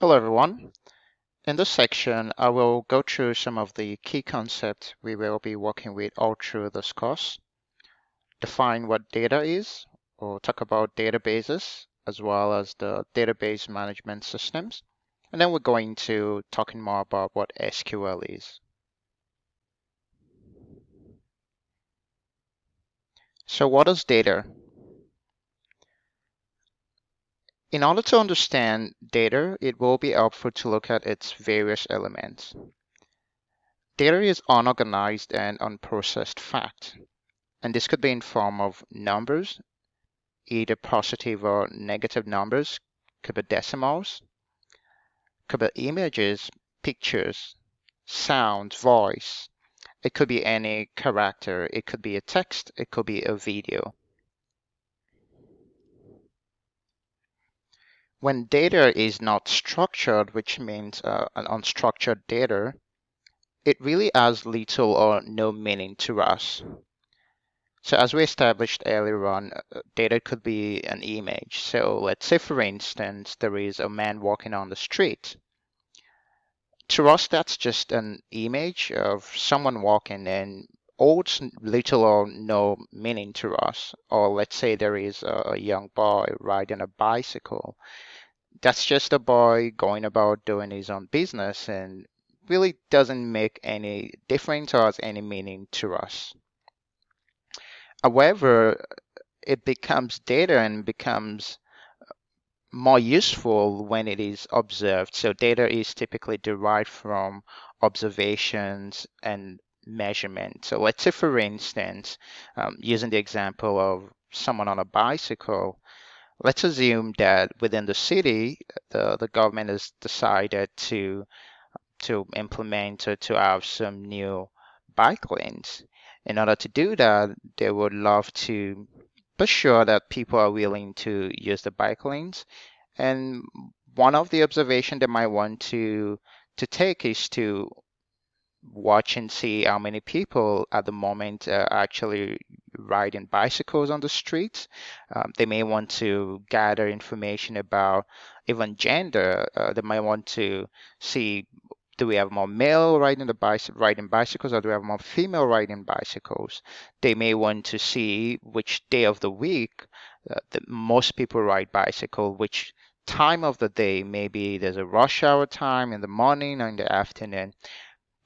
Hello everyone. In this section, I will go through some of the key concepts we will be working with all through this course, define what data is, or talk about databases, as well as the database management systems. And then we're going to talking more about what SQL is. So what is data? In order to understand data, it will be helpful to look at its various elements. Data is unorganized and unprocessed fact. And this could be in form of numbers, either positive or negative numbers, could be decimals, could be images, pictures, sound, voice. It could be any character. It could be a text. It could be a video. When data is not structured, which means an unstructured data, it really has little or no meaning to us. So as we established earlier on, data could be an image. So let's say, for instance, there is a man walking on the street. To us, that's just an image of someone walking and holds little or no meaning to us. Or let's say there is a young boy riding a bicycle. That's just a boy going about doing his own business and really doesn't make any difference or has any meaning to us. However, it becomes data and becomes more useful when it is observed. So data is typically derived from observations and measurement. So let's say, for instance, using the example of someone on a bicycle, let's assume that within the city, the government has decided to implement or to have some new bike lanes. In order to do that, they would love to be sure that people are willing to use the bike lanes. And one of the observation they might want to take is to watch and see how many people at the moment are actually riding bicycles on the streets. They may want to gather information about even gender. They might want to see, do we have more male riding bicycles, or do we have more female riding bicycles? They may want to see which day of the week that most people ride bicycle, which time of the day. Maybe there's a rush hour time in the morning or in the afternoon.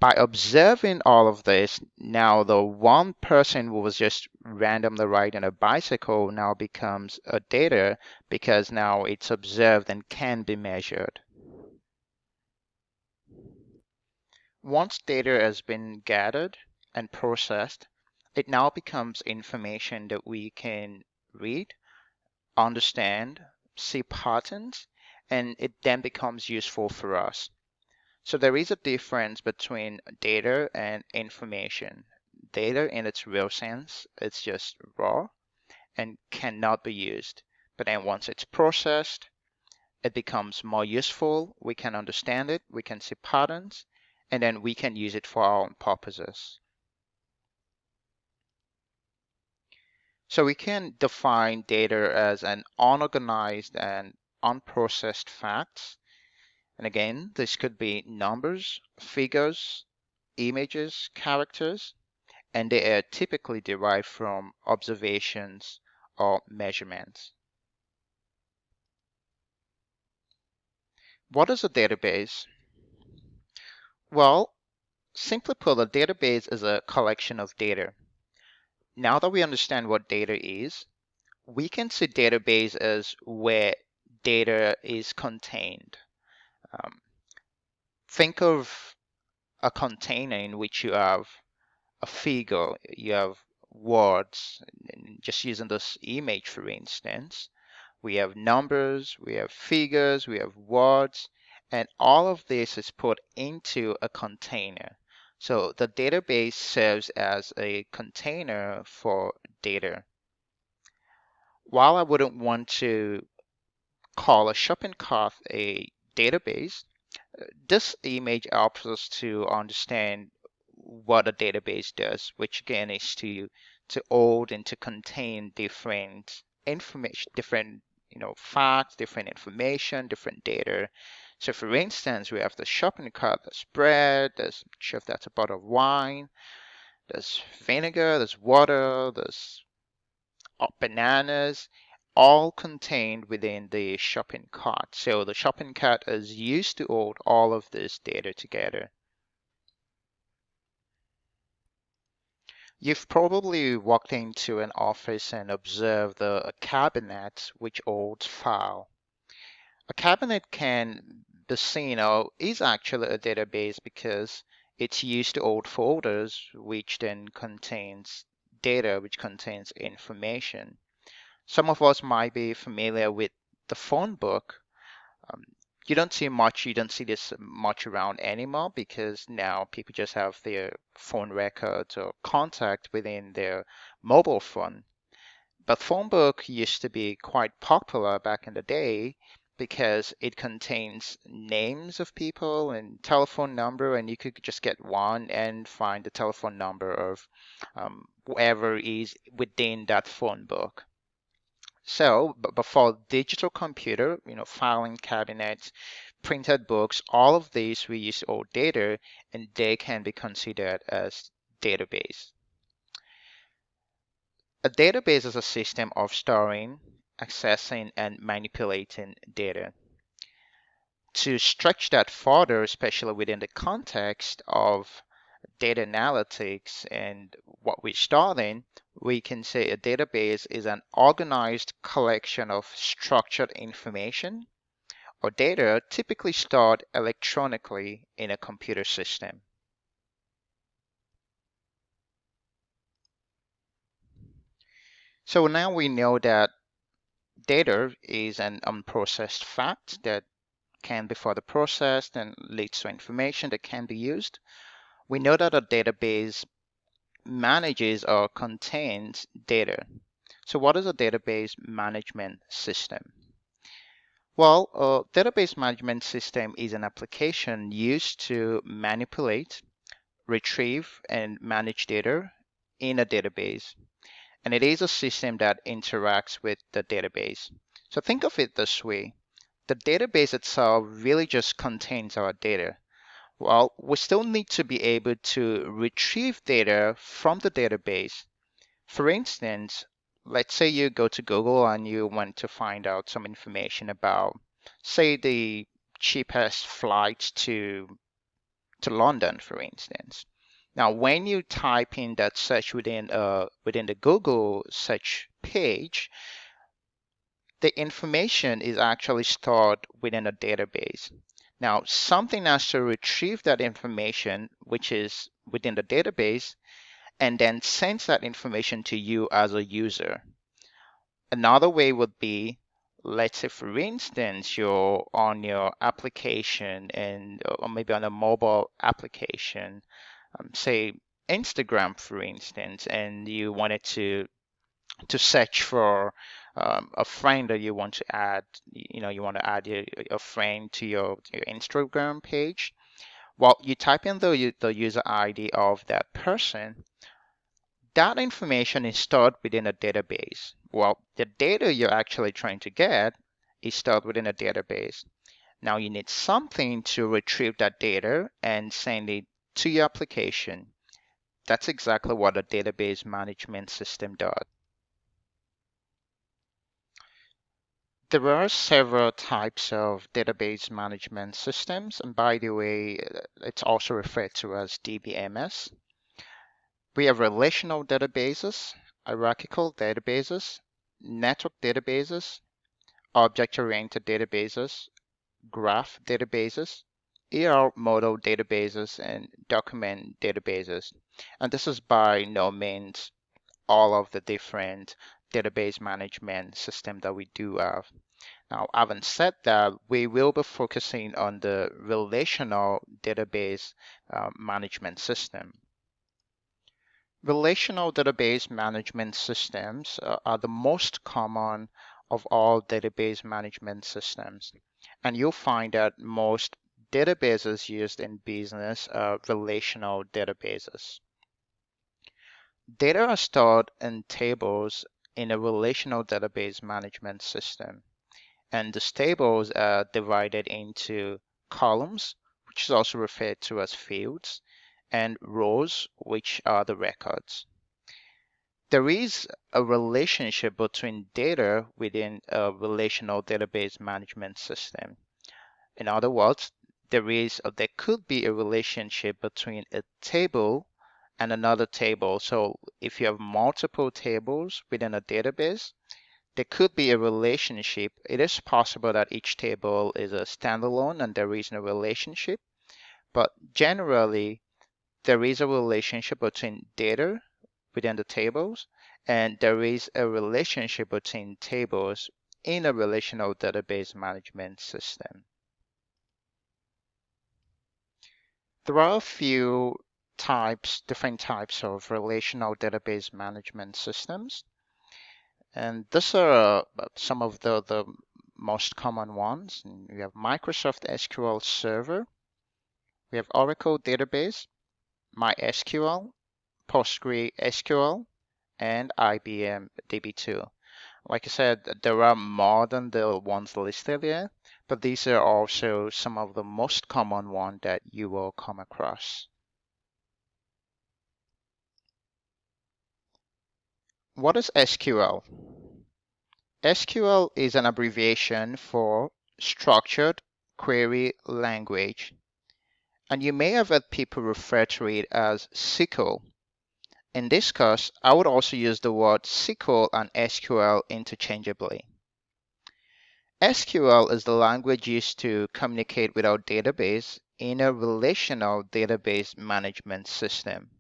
By observing all of this, now the one person who was just randomly riding a bicycle now becomes a data because now it's observed and can be measured. Once data has been gathered and processed, it now becomes information that we can read, understand, see patterns, and it then becomes useful for us. So there is a difference between data and information. Data in its real sense, it's just raw and cannot be used. But then once it's processed, it becomes more useful. We can understand it, we can see patterns, and then we can use it for our own purposes. So we can define data as an unorganized and unprocessed facts. And again, this could be numbers, figures, images, characters, and they are typically derived from observations or measurements. What is a database? Well, simply put, a database is a collection of data. Now that we understand what data is, we can see database as where data is contained. Um, think of a container in which you have a figure, you have words, just using this image for instance. We have numbers, we have figures, we have words, and all of this is put into a container. So the database serves as a container for data. While I wouldn't want to call a shopping cart a database, this image helps us to understand what a database does, which again is to hold and to contain different information, different facts, different information, different data. So for instance, we have the shopping cart, there's bread, there's sure that's a bottle of wine, there's vinegar, there's water, there's bananas, all contained within the shopping cart. So the shopping cart is used to hold all of this data together. You've probably walked into an office and observed a cabinet which holds file. A cabinet can be seen or is actually a database because it's used to hold folders which then contains data, which contains information. Some of us might be familiar with the phone book. Um, you don't see this much around anymore because now people just have their phone records or contact within their mobile phone. But phone book used to be quite popular back in the day because it contains names of people and telephone number, and you could just get one and find the telephone number of whoever is within that phone book. So, but for digital computer, filing cabinets, printed books, all of these we use old data, and they can be considered as database. A database is a system of storing, accessing, and manipulating data. To stretch that further, especially within the context of data analytics and what we're studying, we can say a database is an organized collection of structured information or data typically stored electronically in a computer system. So now we know that data is an unprocessed fact that can be further processed and leads to information that can be used. We know that a database manages or contains data. So what is a database management system? Well, a database management system is an application used to manipulate, retrieve, and manage data in a database. And it is a system that interacts with the database. So think of it this way. The database itself really just contains our data. Well, we still need to be able to retrieve data from the database. For instance, let's say you go to Google and you want to find out some information about, say, the cheapest flights to London, for instance. Now, when you type in that search within the Google search page, the information is actually stored within a database. Now, something has to retrieve that information, which is within the database, and then sends that information to you as a user. Another way would be, let's say, for instance, you're on your application and or maybe on a mobile application, say Instagram, for instance, and you wanted to search for a friend that you want to add. You want to add a friend to your Instagram page. Well, you type in the user ID of that person. That information is stored within a database. Well, the data you're actually trying to get is stored within a database. Now you need something to retrieve that data and send it to your application. That's exactly what a database management system does. There are several types of database management systems, and by the way, it's also referred to as DBMS. We have relational databases, hierarchical databases, network databases, object-oriented databases, graph databases, ER model databases, and document databases. And this is by no means all of the different database management system that we do have. Now, having said that, we will be focusing on the relational database management system. Relational database management systems are the most common of all database management systems. And you'll find that most databases used in business are relational databases. Data are stored in tables in a relational database management system. And these tables are divided into columns, which is also referred to as fields, and rows, which are the records. There is a relationship between data within a relational database management system. In other words, there could be a relationship between a table and another table. So if you have multiple tables within a database, there could be a relationship. It is possible that each table is a standalone and there is no relationship, but generally there is a relationship between data within the tables, and there is a relationship between tables in a relational database management system. There are a few different types of relational database management systems, and these are some of the most common ones. We have Microsoft SQL Server, we have Oracle Database, MySQL, PostgreSQL, and IBM DB2. Like I said, there are more than the ones listed here, but these are also some of the most common ones that you will come across. What is SQL? SQL is an abbreviation for Structured Query Language, and you may have heard people refer to it as SQL. In this course, I would also use the word SQL and SQL interchangeably. SQL is the language used to communicate with our database in a relational database management system.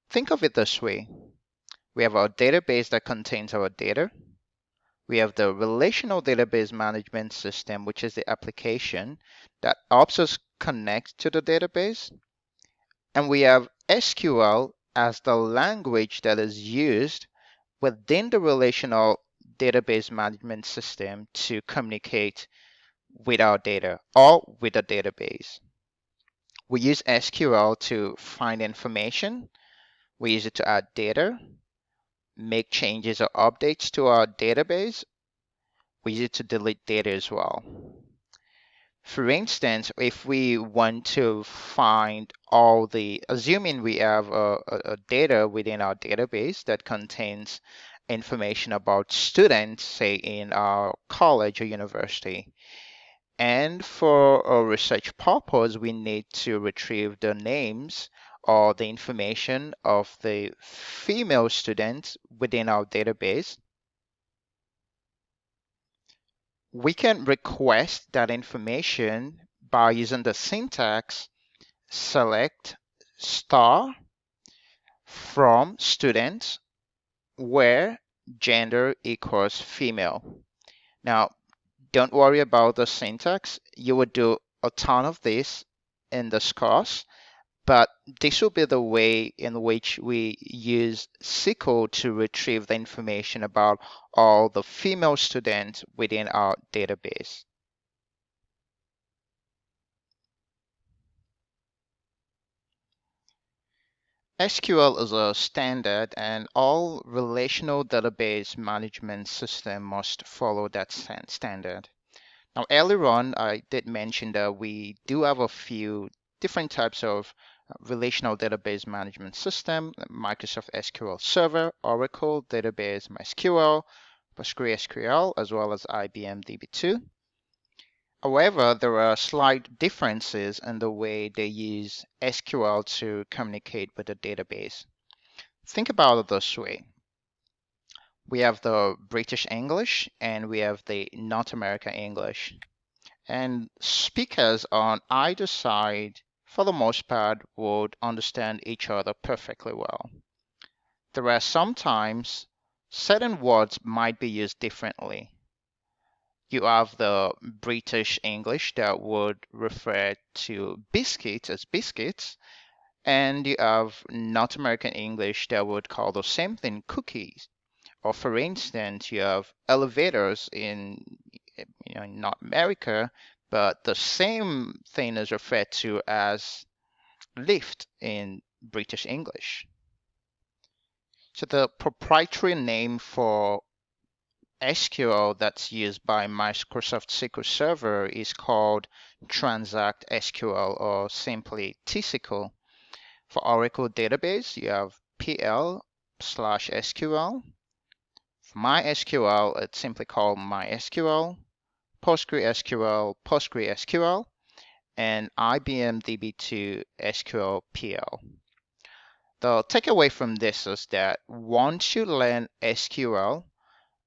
Think of it this way. We have our database that contains our data. We have the relational database management system, which is the application that helps us connect to the database. And we have SQL as the language that is used within the relational database management system to communicate with our data or with a database. We use SQL to find information. We use it to add data, make changes or updates to our database. We use it to delete data as well. For instance, if we want to find assuming we have a data within our database that contains information about students, say in our college or university, and for a research purpose, we need to retrieve the names or the information of the female students within our database. We can request that information by using the syntax select star from students where gender equals female. Now, don't worry about the syntax. You would do a ton of this in this course, but this will be the way in which we use SQL to retrieve the information about all the female students within our database. SQL is a standard, and all relational database management systems must follow that standard. Now, earlier on, I did mention that we do have a few different types of relational database management system: Microsoft SQL Server, Oracle Database, MySQL, PostgreSQL, as well as IBM DB2. However, there are slight differences in the way they use SQL to communicate with the database. Think about it this way. We have the British English and we have the North American English. And speakers on either side, for the most part, would understand each other perfectly well. There are sometimes certain words might be used differently. You have the British English that would refer to biscuits as biscuits, and you have North American English that would call the same thing cookies. Or for instance, you have elevators in North America, but the same thing is referred to as lift in British English. So the proprietary name for SQL that's used by Microsoft SQL Server is called Transact SQL, or simply TSQL. For Oracle database, you have PL/SQL. For MySQL, it's simply called MySQL. PostgreSQL, PostgreSQL, and IBM DB2 SQL PL. The takeaway from this is that once you learn SQL,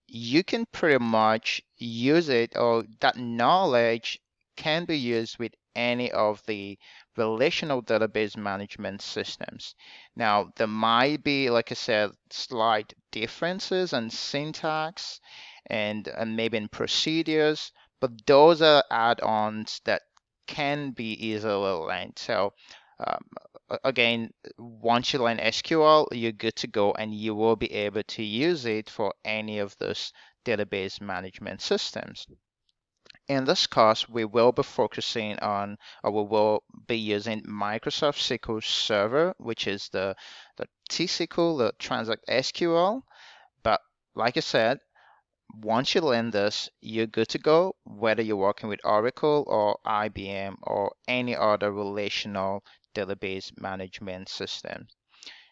you can pretty much use it, or that knowledge can be used with any of the relational database management systems. Now, there might be, like I said, slight differences in syntax and maybe in procedures, but those are add-ons that can be easily learned. So um, again, once you learn SQL, you're good to go, and you will be able to use it for any of those database management systems. In this course, we will be focusing on, or we will be using Microsoft SQL Server, which is the TSQL, the Transact SQL. But like I said, once you learn this, you're good to go, whether you're working with Oracle or IBM or any other relational database management system.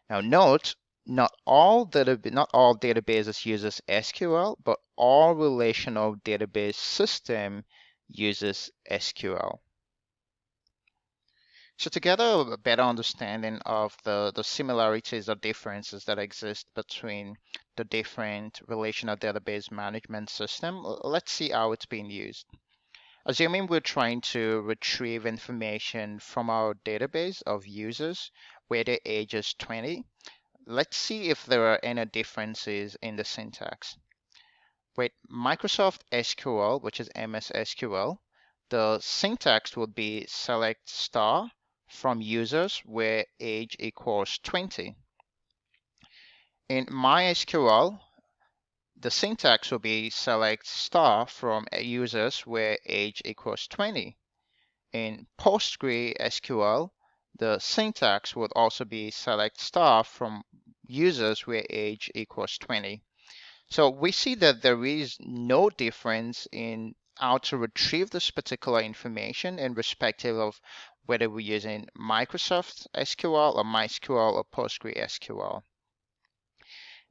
Now note, not all databases uses SQL, but all relational database system uses SQL. So to get a better understanding of the similarities or differences that exist between the different relational database management system, let's see how it's being used. Assuming we're trying to retrieve information from our database of users where their age is 20, let's see if there are any differences in the syntax. With Microsoft SQL, which is MS SQL, the syntax would be select star from users where age equals 20. In MySQL, the syntax will be select star from users where age equals 20. In PostgreSQL, the syntax would also be select star from users where age equals 20. So we see that there is no difference in how to retrieve this particular information in respective of whether we're using Microsoft SQL or MySQL or PostgreSQL.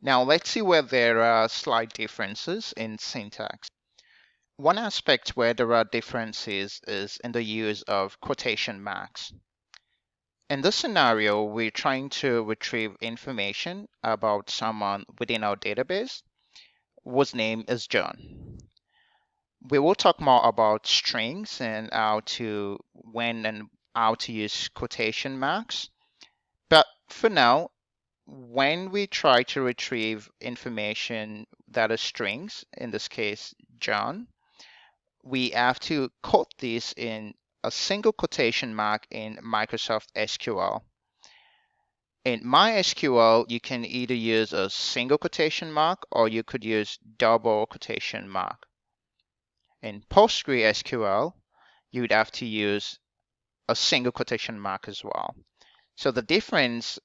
Now let's see where there are slight differences in syntax. One aspect where there are differences is in the use of quotation marks. In this scenario, we're trying to retrieve information about someone within our database whose name is John. We will talk more about strings and when and how to use quotation marks. But for now, when we try to retrieve information that is strings, in this case, John, we have to quote this in a single quotation mark in Microsoft SQL. In MySQL, you can either use a single quotation mark or you could use double quotation mark. In PostgreSQL, you'd have to use a single quotation mark as well. So the difference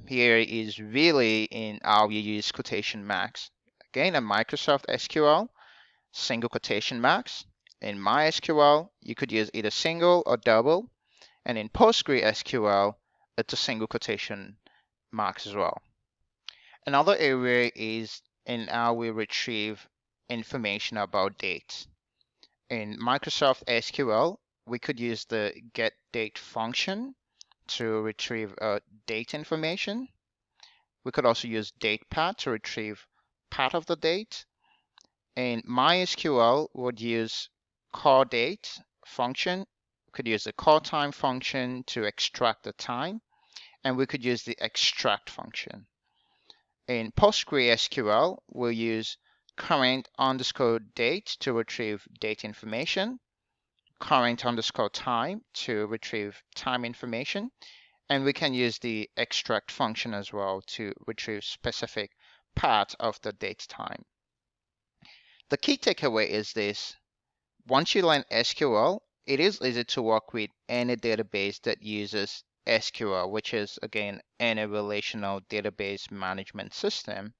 here is really in how you use quotation marks. Again, in Microsoft SQL, single quotation marks. In MySQL, you could use either single or double. And in PostgreSQL, it's a single quotation marks as well. Another area is in how we retrieve information about dates. In Microsoft SQL, we could use the getDate function to retrieve date information. We could also use datePath to retrieve part of the date. In MySQL, we would use callDate function. We could use the callTime function to extract the time, and we could use the extract function. In PostgreSQL, we'll use current_date to retrieve date information, current_time to retrieve time information, and we can use the extract function as well to retrieve specific part of the date time. The key takeaway is this: once you learn SQL, it is easy to work with any database that uses SQL, which is again any relational database management system.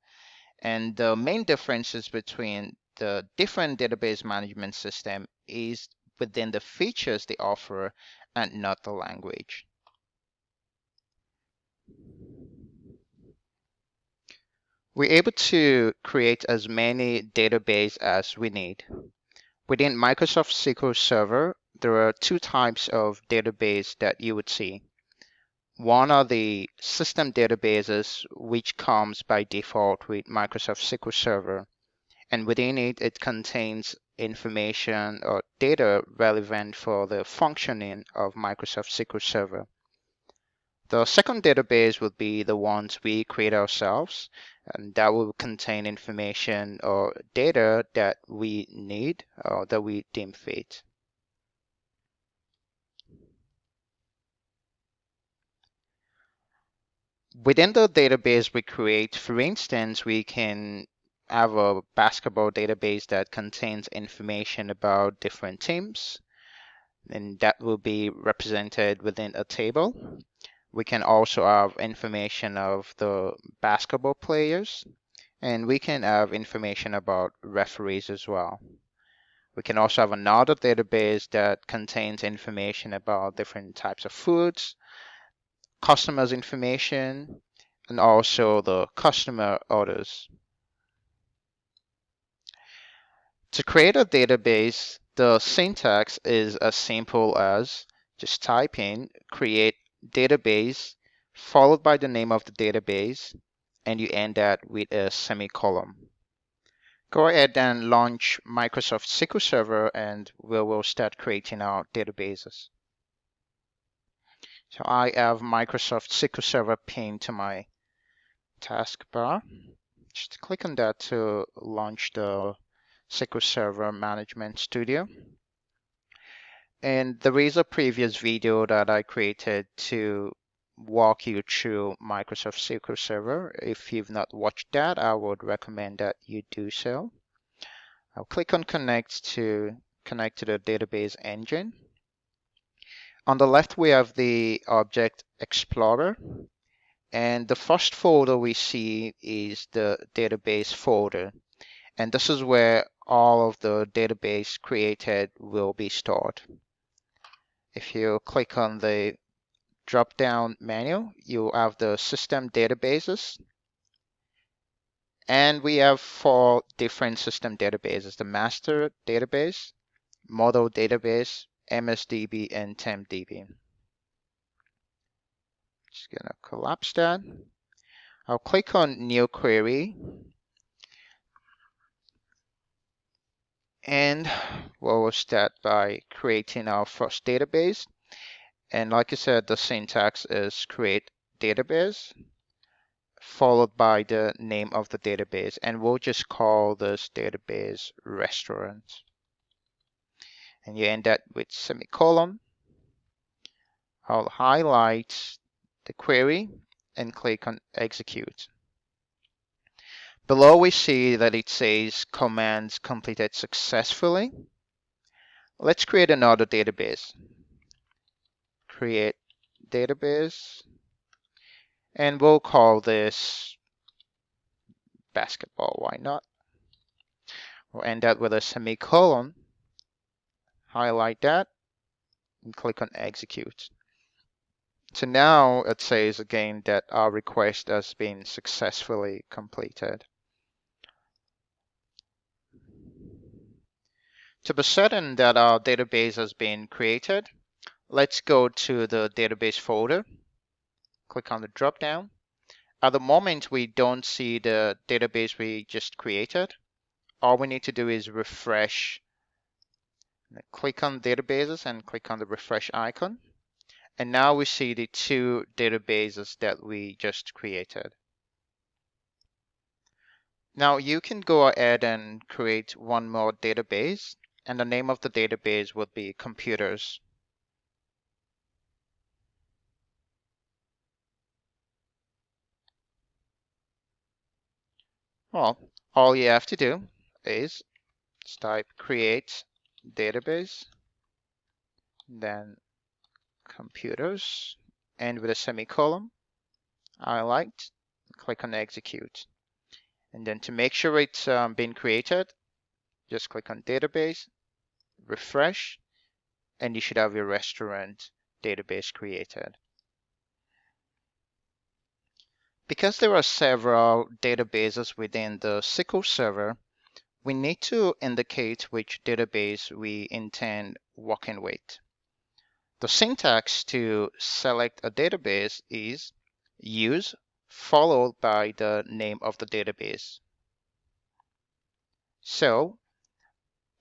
And the main differences between the different database management system is within the features they offer and not the language. We're able to create as many databases as we need. Within Microsoft SQL Server, there are two types of database that you would see. One are the system databases, which comes by default with Microsoft SQL Server. And within it, it contains information or data relevant for the functioning of Microsoft SQL Server. The second database would be the ones we create ourselves, and that will contain information or data that we need or that we deem fit. Within the database we create, for instance, we can have a basketball database that contains information about different teams, and that will be represented within a table. We can also have information of the basketball players, and we can have information about referees as well. We can also have another database that contains information about different types of foods, customers' information, and also the customer orders. To create a database, the syntax is as simple as just type in create database followed by the name of the database, and you end that with a semicolon. Go ahead and launch Microsoft SQL Server and we will start creating our databases. So I have Microsoft SQL Server pinned to my taskbar. Just click on that to launch the SQL Server Management Studio. And there is a previous video that I created to walk you through Microsoft SQL Server. If you've not watched that, I would recommend that you do so. I'll click on connect to connect to the database engine. On the left, we have the Object Explorer. And the first folder we see is the database folder. And this is where all of the database created will be stored. If you click on the drop-down menu, you have the system databases. And we have 4 different system databases: the master database, model database, MSDB, and TempDB. Just gonna collapse that. I'll click on new query. And we'll start by creating our first database. And like I said, the syntax is create database followed by the name of the database, and we'll just call this database restaurant. And you end that with semicolon. I'll highlight the query and click on execute. Below we see that it says commands completed successfully. Let's create another database. Create database, and we'll call this basketball. Why not? We'll end that with a semicolon, highlight that, and click on execute. So now it says again that our request has been successfully completed. To be certain that our database has been created, let's go to the database folder, click on the drop down. At the moment, we don't see the database we just created. All we need to do is refresh. Click on databases and click on the refresh icon. And now we see the 2 databases that we just created. Now you can go ahead and create one more database, and the name of the database would be computers. Well, all you have to do is type create database, then computers, and with a semicolon, highlight, click on execute. And then to make sure it's been created, Just click on database, refresh, and you should have your restaurant database created. Because there are several databases within the SQL Server, we need to indicate which database we intend working with. The syntax to select a database is use followed by the name of the database. So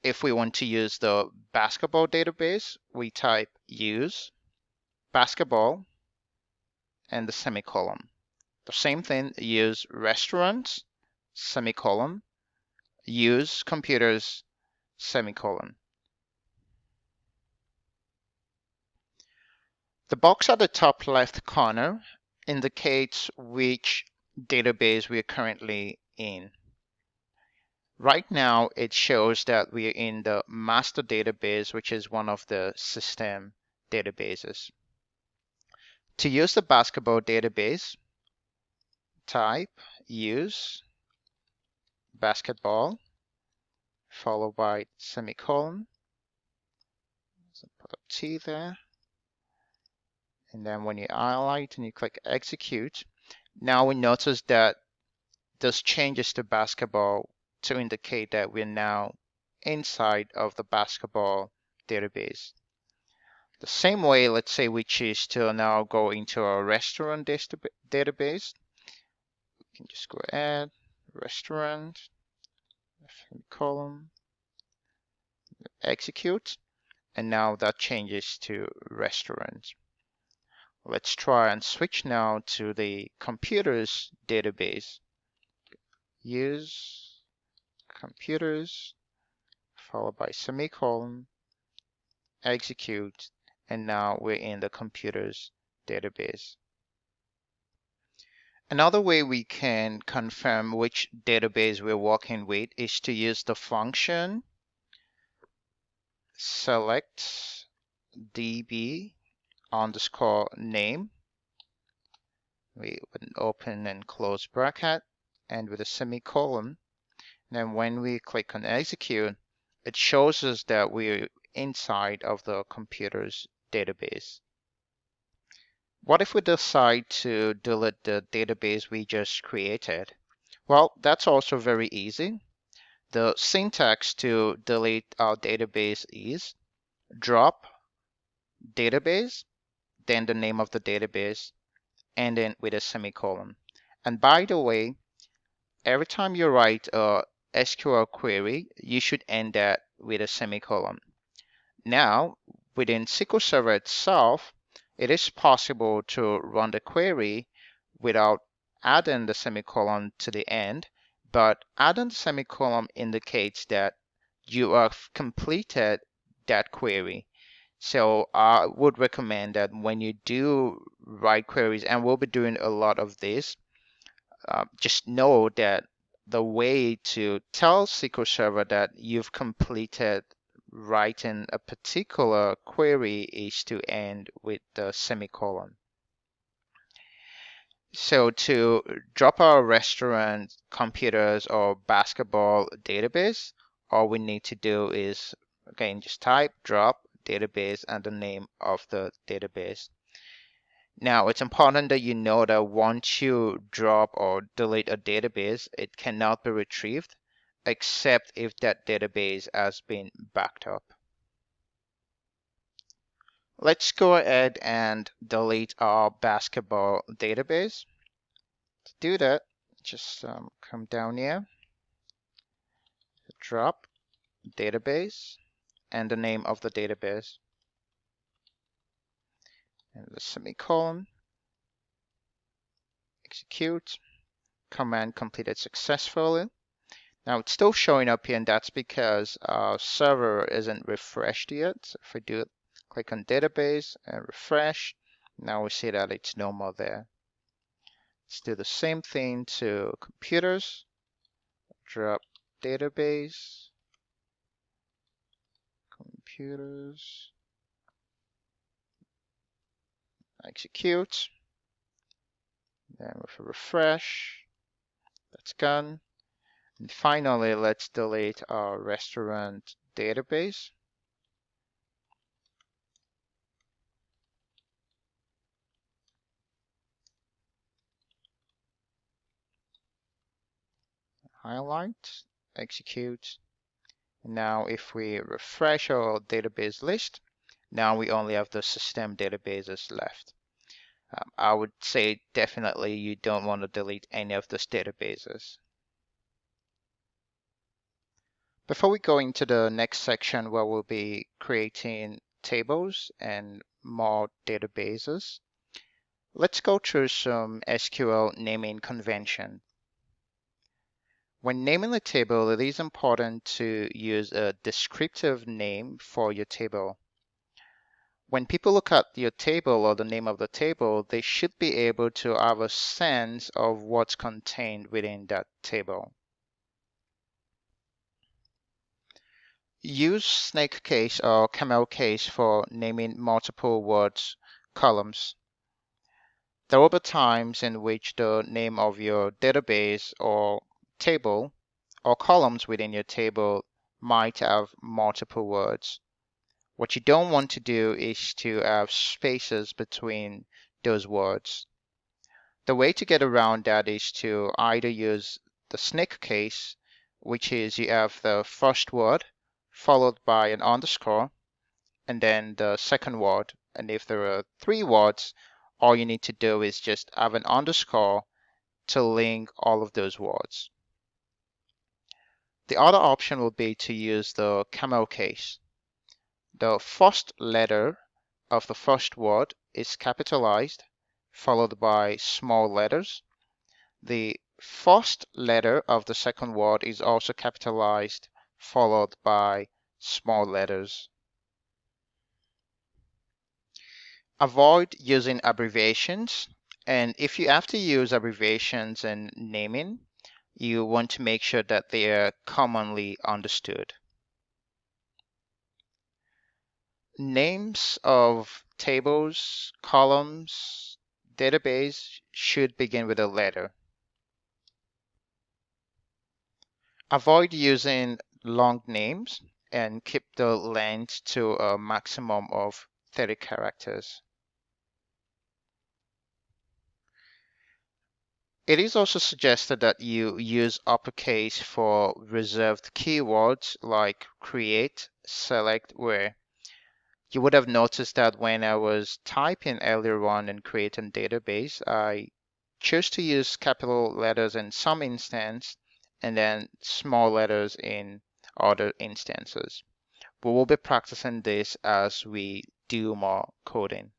if we want to use the basketball database, we type use basketball and the semicolon. The same thing, use restaurants, semicolon, use computers, semicolon. The box at the top left corner indicates which database we are currently in. Right now, it shows that we are in the master database, which is one of the system databases. To use the basketball database, type use basketball followed by semicolon. So put a T there. And then when you highlight and you click execute, now we notice that this changes to basketball to indicate that we're now inside of the basketball database. The same way, let's say we choose to now go into our restaurant database. We can just go add restaurant, column, execute, and now that changes to restaurant. Let's try and switch now to the computers database. Use computers followed by semicolon, execute, and now we're in the computers database. Another way we can confirm which database we're working with is to use the function select db underscore name. We would open and close bracket and with a semicolon. Then when we click on execute, it shows us that we're inside of the computers database. What if we decide to delete the database we just created? Well, that's also very easy. The syntax to delete our database is drop database, then the name of the database, and then with a semicolon. And by the way, every time you write a SQL query, you should end that with a semicolon. Now, within SQL Server itself, it is possible to run the query without adding the semicolon to the end, but adding the semicolon indicates that you have completed that query. So I would recommend that when you do write queries, and we'll be doing a lot of this, just know that the way to tell SQL Server that you've completed writing a particular query is to end with the semicolon. So to drop our restaurant, computers, or basketball database, all we need to do is, again, just type drop database and the name of the database. Now, it's important that you know that once you drop or delete a database, it cannot be retrieved except if that database has been backed up. Let's go ahead and delete our basketball database. To do that, just come down here, drop database, and the name of the database, and the semicolon, execute, command completed successfully. Now it's still showing up here, and that's because our server isn't refreshed yet. So if we do it, click on database and refresh, now we see that it's no more there. Let's do the same thing to computers. Drop database, computers, execute. Then with a refresh, that's gone. And finally, let's delete our restaurant database. Highlight, execute. Now, if we refresh our database list, now we only have the system databases left. I would say definitely you don't want to delete any of those databases. Before we go into the next section where we'll be creating tables and more databases, let's go through some SQL naming convention. When naming a table, it is important to use a descriptive name for your table. When people look at your table or the name of the table, they should be able to have a sense of what's contained within that table. Use snake case or camel case for naming multiple words columns. There will be times in which the name of your database or table or columns within your table might have multiple words. What you don't want to do is to have spaces between those words. The way to get around that is to either use the snake case, which is you have the first word followed by an underscore and then the second word. And if there are three words, all you need to do is just have an underscore to link all of those words. The other option will be to use the camel case. The first letter of the first word is capitalized, followed by small letters. The first letter of the second word is also capitalized, followed by small letters. Avoid using abbreviations, and if you have to use abbreviations in naming, you want to make sure that they are commonly understood. Names of tables, columns, database should begin with a letter. Avoid using long names and keep the length to a maximum of 30 characters. It is also suggested that you use uppercase for reserved keywords like create, select, where. You would have noticed that when I was typing earlier on in creating database, I chose to use capital letters in some instance and then small letters in other instances. We will be practicing this as we do more coding.